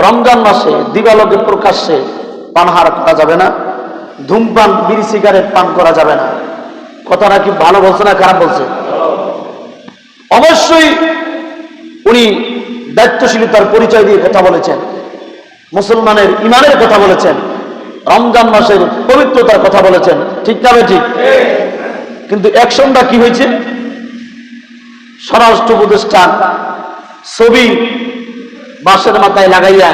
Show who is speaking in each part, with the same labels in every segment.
Speaker 1: রমজান মাসে দিবালোকে প্রকাশ্যে পানাহার করা যাবে না, ধূমপান বিড়ি সিগারেট পান করা যাবে না। কথাটা কি ভালো বলছে না খারাপ বলছে? অবশ্যই উনি দায়িত্বশীলতার পরিচয় দিয়ে কথা বলেছেন, মুসলমানের ইমানের কথা বলেছেন, রমজান মাসের পবিত্রতার কথা বলেছেন, ঠিক না ঠিক? কিন্তু অ্যাকশনটা কি হয়েছে? স্বরাষ্ট্র উপদেষ্টা ছবি বাসের মাথায় লাগাইয়া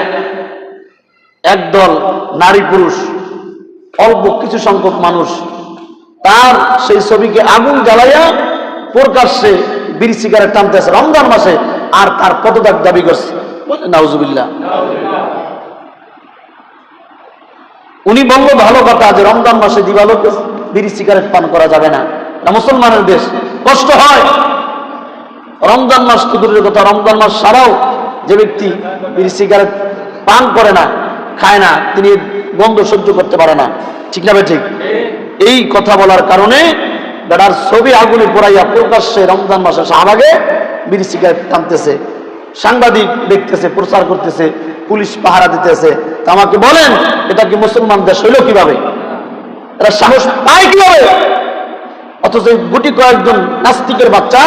Speaker 1: একদল নারী পুরুষ অল্প কিছু সংখ্যক মানুষ তার সেই ছবিকে আগুন জ্বালাইয়া প্রকাশ্যে বিড়ি সিগারেট টানতেছে রমজান মাসে, আর তার পদত্যাগ দাবি করছে। নাউজুবিল্লাহ। উনি বলল ভালো কথা যে রমজান মাসে দিবালোকে বিড়ি সিগারেট পান করা যাবে না, মুসলমানের দেশ, কষ্ট হয়। রমজান মাস তো দূরের কথা, রমজান মাস ছাড়াও যে ব্যক্তি বিড়ি সিগারেট পান করে না, খায় না, তিনি গন্ধ সহ্য করতে পারে না, ঠিক না ভাই? ঠিক। এই কথা বলার কারণে বেটার ছবি আগুনে পোড়াইয়া প্রকাশ্যে রমজান মাসে শাহবাগে বিড়ি সিগারেট টানতেছে, সাংবাদিক দেখতেছে, প্রচার করতেছে, পুলিশ পাহারা দিতেছে। তা আমাকে বলেন, এটা কি মুসলমান দেশ হইল কিভাবে? এরা সাহস পায় কিভাবে? অথচ গুটি কয়েকজন নাস্তিকের বাচ্চা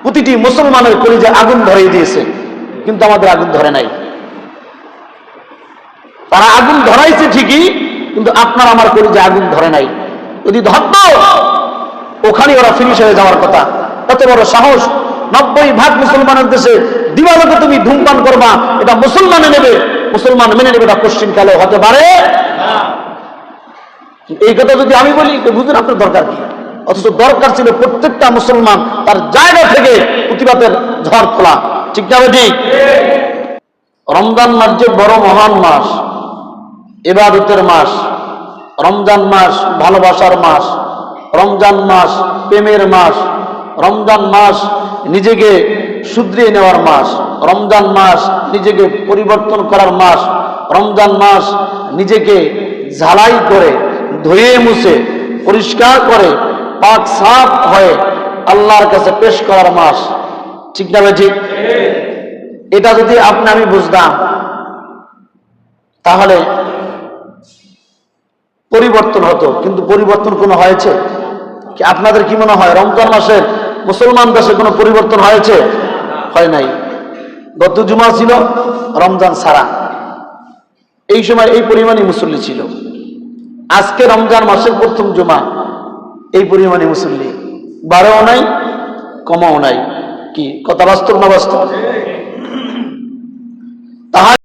Speaker 1: প্রতিটি মুসলমানের কলিজে আগুন ধরিয়ে দিয়েছে, কিন্তু আমাদের আগুন ধরে নাই। তারা আগুন ধরাইছে ঠিকই, কিন্তু আপনার আমার কলিজে আগুন ধরে নাই। যদি ধরত ওখানে ওরা ফিনিশ হয়ে যাওয়ার কথা। এত বড় সাহস! 90% মুসলমানের দেশে দিবালোকে তুমি ধূমপান করবা, এটা মুসলমানে নেবে, মুসলমান মেনে নেবে, এটা পশ্চিম কালে হতে পারে না। এই কথা যদি আমি বলি, বুঝুন আপনার দরকার কি? অথচ দরকার ছিল প্রত্যেকটা মুসলমান তার জায়গা থেকে প্রতিবাদের ঝড় তোলা, ঠিক না ঠিক? রমজান মাস যে বড় মহান মাস, ইবাদতের মাস, রমজান মাস ভালোবাসার মাস, রমজান মাস প্রেমের মাস, রমজান মাস নিজেকে শুধরিয়ে নেওয়ার মাস, রমজান মাস নিজেকে পরিবর্তন করার মাস, রমজান মাস নিজেকে ঝালাই করে ধুয়ে মুছে পরিষ্কার করে পাক সাফ হয়ে আল্লাহর কাছে পেশ করার মাস, ঠিক না ভাই? ঠিক। এটা যদি আপনি আমি বুঝতাম, তাহলে পরিবর্তন হতো। কিন্তু পরিবর্তন কোনো হয়েছে কি? আপনাদের কি মনে হয় রমজান মাসে মুসলমান দেশে কোনো পরিবর্তন হয়েছে? হয় নাই। গত জুমা ছিল রমজান ছাড়া, এই সময় এই পরিমাণই মুসল্লি ছিল। আজকে রমজান মাসের প্রথম জুমা, এই পরিমাণে মুসল্লি, বাড়াও নাই কমাও নাই। কি কথা বাস্তব না বাস্তব?